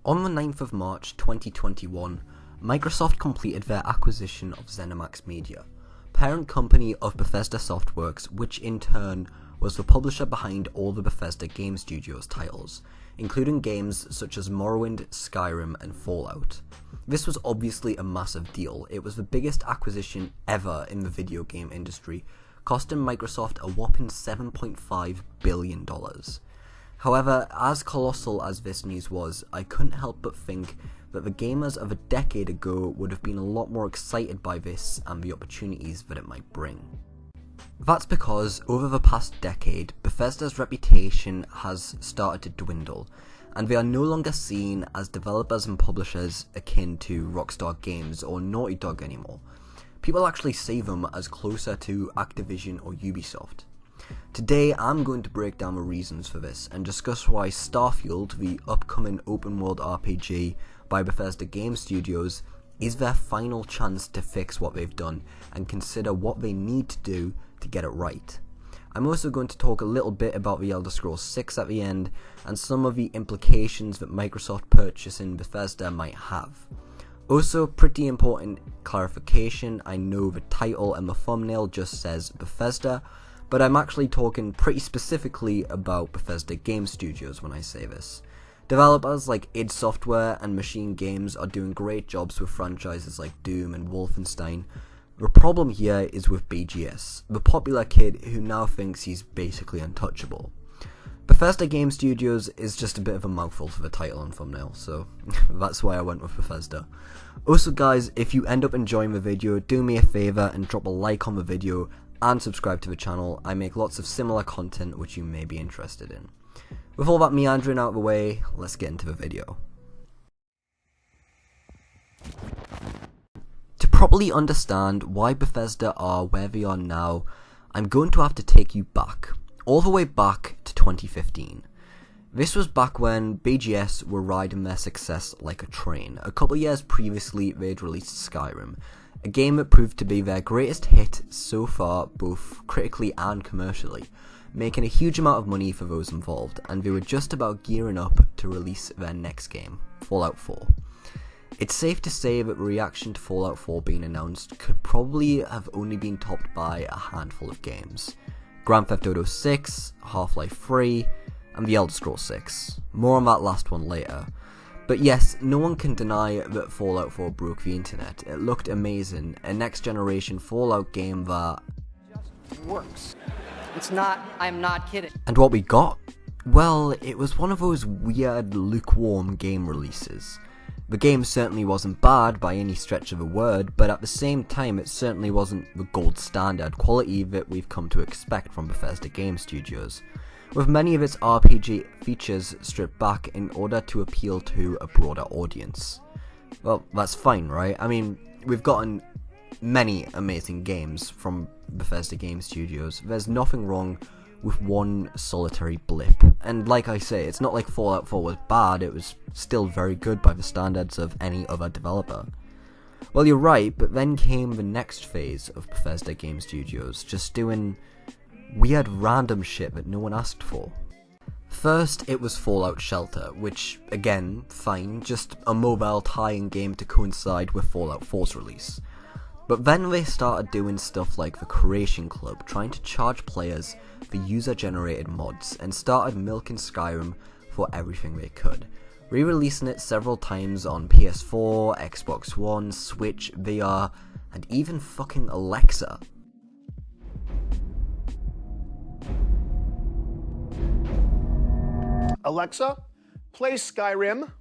On the 9th of March 2021, Microsoft completed their acquisition of Zenimax Media, parent company of Bethesda Softworks, which in turn was the publisher behind all the Bethesda Game Studios titles, including games such as Morrowind, Skyrim, and Fallout. This was obviously a massive deal. It was the biggest acquisition ever in the video game industry, costing Microsoft a whopping $7.5 billion. However, as colossal as this news was, I couldn't help but think that the gamers of a decade ago would have been a lot more excited by this and the opportunities that it might bring. That's because over the past decade, Bethesda's reputation has started to dwindle, and they are no longer seen as developers and publishers akin to Rockstar Games or Naughty Dog anymore. People actually see them as closer to Activision or Ubisoft. Today I'm going to break down the reasons for this and discuss why Starfield, the upcoming open world RPG by Bethesda Game Studios, is their final chance to fix what they've done and consider what they need to do to get it right. I'm also going to talk a little bit about the Elder Scrolls 6 at the end and some of the implications that Microsoft purchasing Bethesda might have. Also, pretty important clarification, I know the title and the thumbnail just says Bethesda, but I'm actually talking pretty specifically about Bethesda Game Studios when I say this. Developers like id Software and Machine Games are doing great jobs with franchises like Doom and Wolfenstein. The problem here is with BGS, the popular kid who now thinks he's basically untouchable. Bethesda Game Studios is just a bit of a mouthful for the title and thumbnail, so that's why I went with Bethesda. Also guys, if you end up enjoying the video, do me a favour and drop a like on the video and subscribe to the channel. I make lots of similar content which you may be interested in. With all that meandering out of the way, let's get into the video. To properly understand why Bethesda are where they are now, I'm going to have to take you back, all the way back to 2015. This was back when BGS were riding their success like a train. A couple of years previously they'd released Skyrim, a game that proved to be their greatest hit so far, both critically and commercially, making a huge amount of money for those involved, and they were just about gearing up to release their next game, Fallout 4. It's safe to say that the reaction to Fallout 4 being announced could probably have only been topped by a handful of games. Grand Theft Auto 6, Half-Life 3, and The Elder Scrolls 6. More on that last one later. But yes, no one can deny that Fallout 4 broke the internet. It looked amazing, a next generation Fallout game that just works. It's not, I'm not kidding. And what we got? Well, it was one of those weird, lukewarm game releases. The game certainly wasn't bad by any stretch of the word, but at the same time it certainly wasn't the gold standard quality that we've come to expect from Bethesda Game Studios, with many of its RPG features stripped back in order to appeal to a broader audience. Well, that's fine, right? I mean, we've gotten many amazing games from Bethesda Game Studios. There's nothing wrong with one solitary blip. And like I say, it's not like Fallout 4 was bad, it was still very good by the standards of any other developer. Well, you're right, but then came the next phase of Bethesda Game Studios, just doing weird random shit that no one asked for. First, it was Fallout Shelter, which, again, fine, just a mobile tie-in game to coincide with Fallout 4's release. But then they started doing stuff like the Creation Club, trying to charge players for user-generated mods, and started milking Skyrim for everything they could, re-releasing it several times on PS4, Xbox One, Switch, VR, and even fucking Alexa. Alexa, play Skyrim.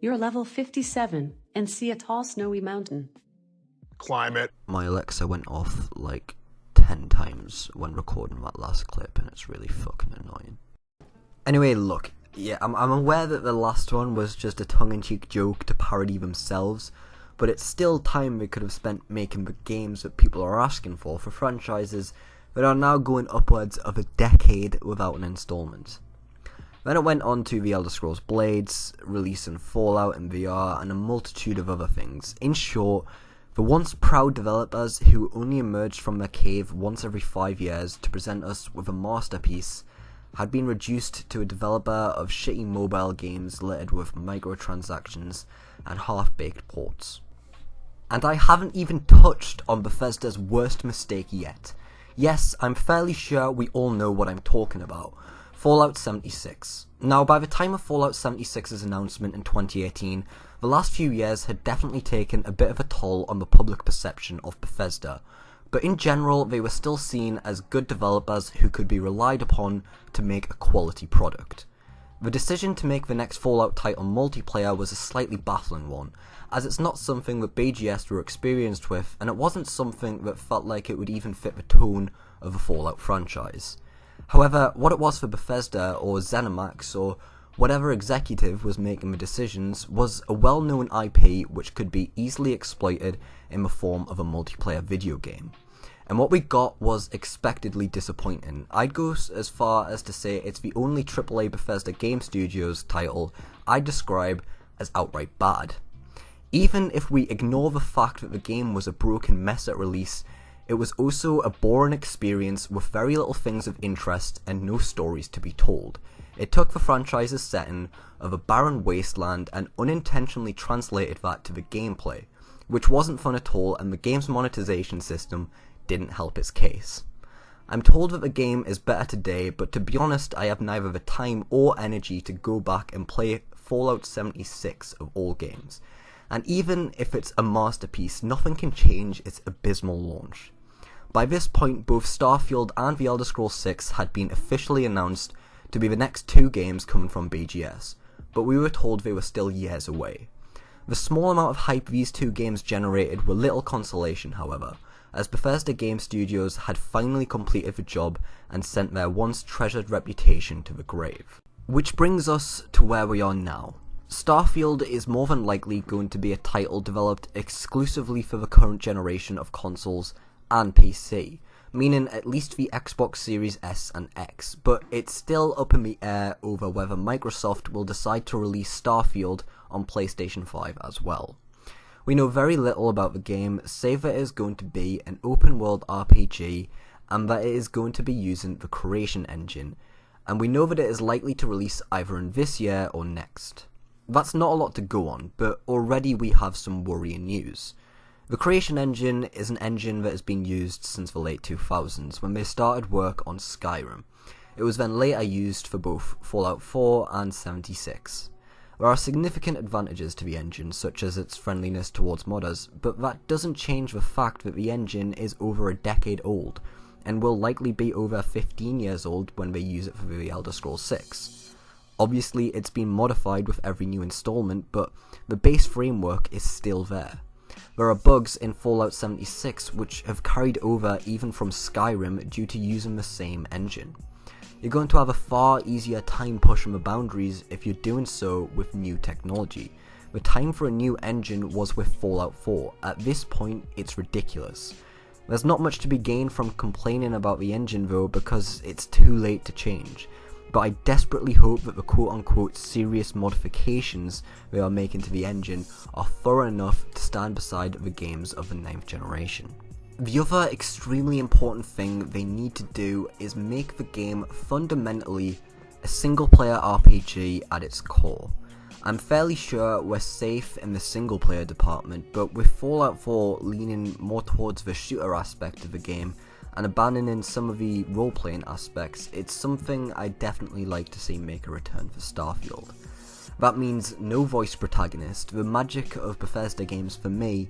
You're level 57 and see a tall snowy mountain. Climb it. My Alexa went off like 10 times when recording that last clip, and it's really fucking annoying. Anyway, look, yeah, I'm aware that the last one was just a tongue-in-cheek joke to parody themselves, but it's still time they could have spent making the games that people are asking for franchises that are now going upwards of a decade without an installment. Then it went on to The Elder Scrolls Blades, releasing Fallout in VR, and a multitude of other things. In short, the once proud developers who only emerged from their cave once every 5 years to present us with a masterpiece had been reduced to a developer of shitty mobile games littered with microtransactions and half-baked ports. And I haven't even touched on Bethesda's worst mistake yet. Yes, I'm fairly sure we all know what I'm talking about. Fallout 76. Now, by the time of Fallout 76's announcement in 2018, the last few years had definitely taken a bit of a toll on the public perception of Bethesda, but in general they were still seen as good developers who could be relied upon to make a quality product. The decision to make the next Fallout title multiplayer was a slightly baffling one, as it's not something that BGS were experienced with, and it wasn't something that felt like it would even fit the tone of the Fallout franchise. However, what it was for Bethesda, or Zenimax, or whatever executive was making the decisions, was a well-known IP which could be easily exploited in the form of a multiplayer video game. And what we got was expectedly disappointing. I'd go as far as to say it's the only AAA Bethesda Game Studios title I'd describe as outright bad. Even if we ignore the fact that the game was a broken mess at release, it was also a boring experience with very little things of interest and no stories to be told. It took the franchise's setting of a barren wasteland and unintentionally translated that to the gameplay, which wasn't fun at all, and the game's monetization system didn't help its case. I'm told that the game is better today, but to be honest, I have neither the time or energy to go back and play Fallout 76 of all games. And even if it's a masterpiece, nothing can change its abysmal launch. By this point, both Starfield and The Elder Scrolls 6 had been officially announced to be the next two games coming from BGS, but we were told they were still years away. The small amount of hype these two games generated were little consolation, however, as Bethesda Game Studios had finally completed the job and sent their once treasured reputation to the grave. Which brings us to where we are now. Starfield is more than likely going to be a title developed exclusively for the current generation of consoles and PC, meaning at least the Xbox Series S and X, but it's still up in the air over whether Microsoft will decide to release Starfield on PlayStation 5 as well. We know very little about the game, save that it is going to be an open world RPG and that it is going to be using the Creation Engine, and we know that it is likely to release either in this year or next. That's not a lot to go on, but already we have some worrying news. The Creation Engine is an engine that has been used since the late 2000s, when they started work on Skyrim. It was then later used for both Fallout 4 and 76. There are significant advantages to the engine, such as its friendliness towards modders, but that doesn't change the fact that the engine is over a decade old, and will likely be over 15 years old when they use it for The Elder Scrolls 6. Obviously, it's been modified with every new installment, but the base framework is still there. There are bugs in Fallout 76 which have carried over even from Skyrim due to using the same engine. You're going to have a far easier time pushing the boundaries if you're doing so with new technology. The time for a new engine was with Fallout 4. At this point, it's ridiculous. There's not much to be gained from complaining about the engine though, because it's too late to change. But I desperately hope that the quote-unquote serious modifications they are making to the engine are thorough enough to stand beside the games of the 9th generation. The other extremely important thing they need to do is make the game fundamentally a single-player RPG at its core. I'm fairly sure we're safe in the single-player department, but with Fallout 4 leaning more towards the shooter aspect of the game, and abandoning some of the role-playing aspects, it's something I'd definitely like to see make a return for Starfield. That means no voice protagonist. The magic of Bethesda games for me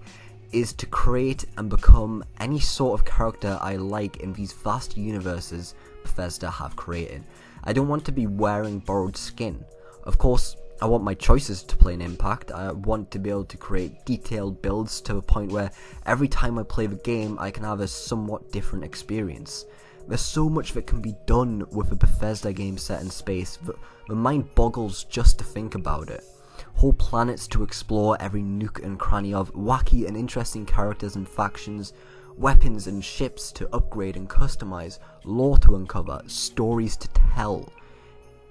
is to create and become any sort of character I like in these vast universes Bethesda have created. I don't want to be wearing borrowed skin. Of course, I want my choices to play an impact. I want to be able to create detailed builds to a point where every time I play the game I can have a somewhat different experience. There's so much that can be done with a Bethesda game set in space that the mind boggles just to think about it. Whole planets to explore, every nook and cranny of, wacky and interesting characters and factions, weapons and ships to upgrade and customize, lore to uncover, stories to tell.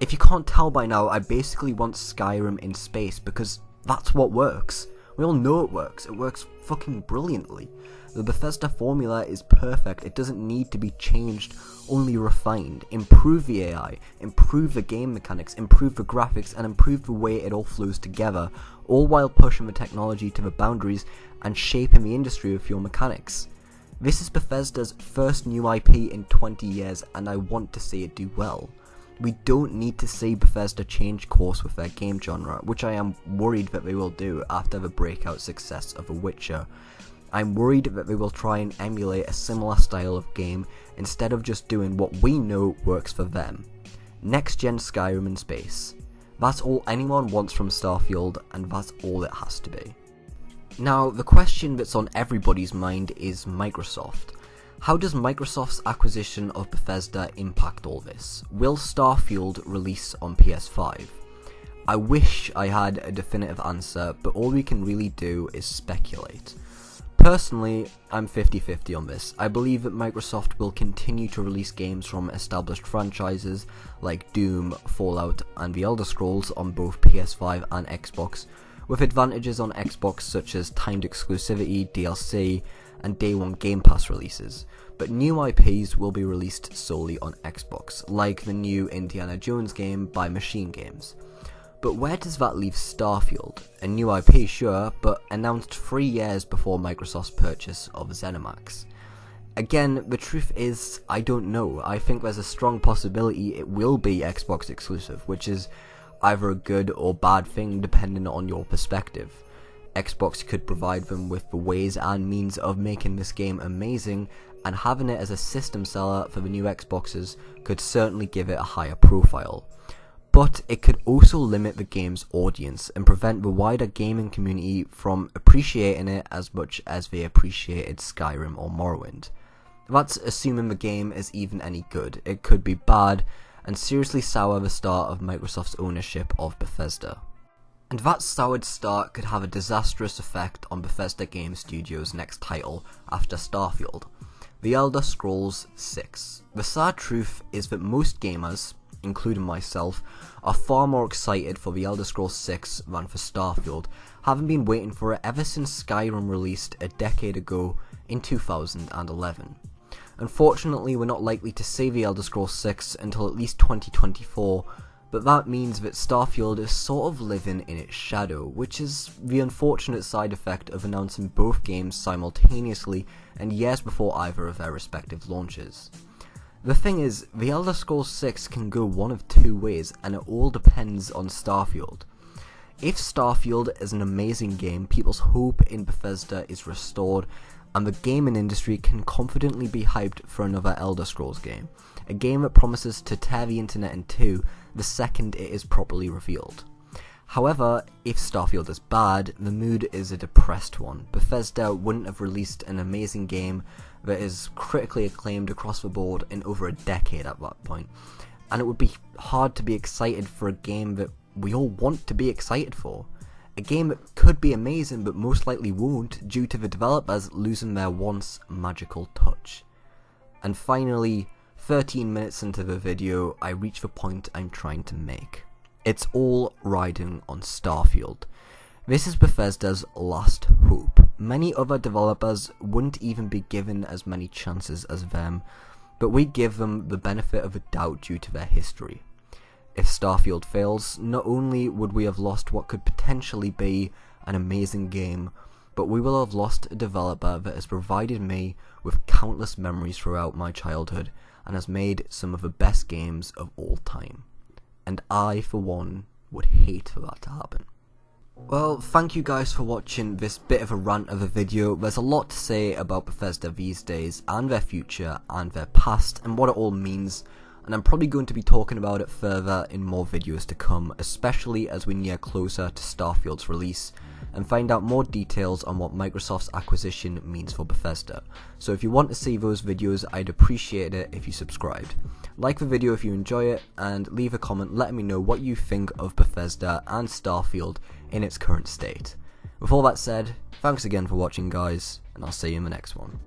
If you can't tell by now, I basically want Skyrim in space because that's what works. We all know it works fucking brilliantly. The Bethesda formula is perfect, it doesn't need to be changed, only refined. Improve the AI, improve the game mechanics, improve the graphics, and improve the way it all flows together, all while pushing the technology to the boundaries and shaping the industry with your mechanics. This is Bethesda's first new IP in 20 years, and I want to see it do well. We don't need to see Bethesda change course with their game genre, which I am worried that they will do after the breakout success of The Witcher. I'm worried that they will try and emulate a similar style of game instead of just doing what we know works for them. Next gen Skyrim in space. That's all anyone wants from Starfield, and that's all it has to be. Now, the question that's on everybody's mind is Microsoft. How does Microsoft's acquisition of Bethesda impact all this? Will Starfield release on PS5? I wish I had a definitive answer, but all we can really do is speculate. Personally, I'm 50-50 on this. I believe that Microsoft will continue to release games from established franchises like Doom, Fallout, and The Elder Scrolls on both PS5 and Xbox, with advantages on Xbox such as timed exclusivity, DLC, and day one Game Pass releases, but new IPs will be released solely on Xbox, like the new Indiana Jones game by Machine Games. But where does that leave Starfield? A new IP, sure, but announced 3 years before Microsoft's purchase of Zenimax. Again, the truth is, I don't know. I think there's a strong possibility it will be Xbox exclusive, which is either a good or bad thing depending on your perspective. Xbox could provide them with the ways and means of making this game amazing, and having it as a system seller for the new Xboxes could certainly give it a higher profile. But it could also limit the game's audience and prevent the wider gaming community from appreciating it as much as they appreciated Skyrim or Morrowind. That's assuming the game is even any good. It could be bad and seriously sour the start of Microsoft's ownership of Bethesda. And that soured start could have a disastrous effect on Bethesda Game Studios' next title after Starfield, The Elder Scrolls 6. The sad truth is that most gamers, including myself, are far more excited for The Elder Scrolls 6 than for Starfield, having been waiting for it ever since Skyrim released a decade ago in 2011. Unfortunately, we're not likely to see The Elder Scrolls 6 until at least 2024, but that means that Starfield is sort of living in its shadow, which is the unfortunate side effect of announcing both games simultaneously and years before either of their respective launches. The thing is, The Elder Scrolls 6 can go one of two ways, and it all depends on Starfield. If Starfield is an amazing game, people's hope in Bethesda is restored, and the gaming industry can confidently be hyped for another Elder Scrolls game, a game that promises to tear the internet in two the second it is properly revealed. However, if Starfield is bad, the mood is a depressed one. Bethesda wouldn't have released an amazing game that is critically acclaimed across the board in over a decade at that point, and it would be hard to be excited for a game that we all want to be excited for. A game that could be amazing but most likely won't due to the developers losing their once magical touch. And finally, 13 minutes into the video, I reach the point I'm trying to make. It's all riding on Starfield. This is Bethesda's last hope. Many other developers wouldn't even be given as many chances as them, but we give them the benefit of the doubt due to their history. If Starfield fails, not only would we have lost what could potentially be an amazing game, but we will have lost a developer that has provided me with countless memories throughout my childhood and has made some of the best games of all time. And I, for one, would hate for that to happen. Well, thank you guys for watching this bit of a rant of a video. There's a lot to say about Bethesda these days, and their future, and their past, and what it all means, and I'm probably going to be talking about it further in more videos to come, especially as we near closer to Starfield's release, and find out more details on what Microsoft's acquisition means for Bethesda. So if you want to see those videos, I'd appreciate it if you subscribed. Like the video if you enjoy it, and leave a comment letting me know what you think of Bethesda and Starfield in its current state. With all that said, thanks again for watching guys, and I'll see you in the next one.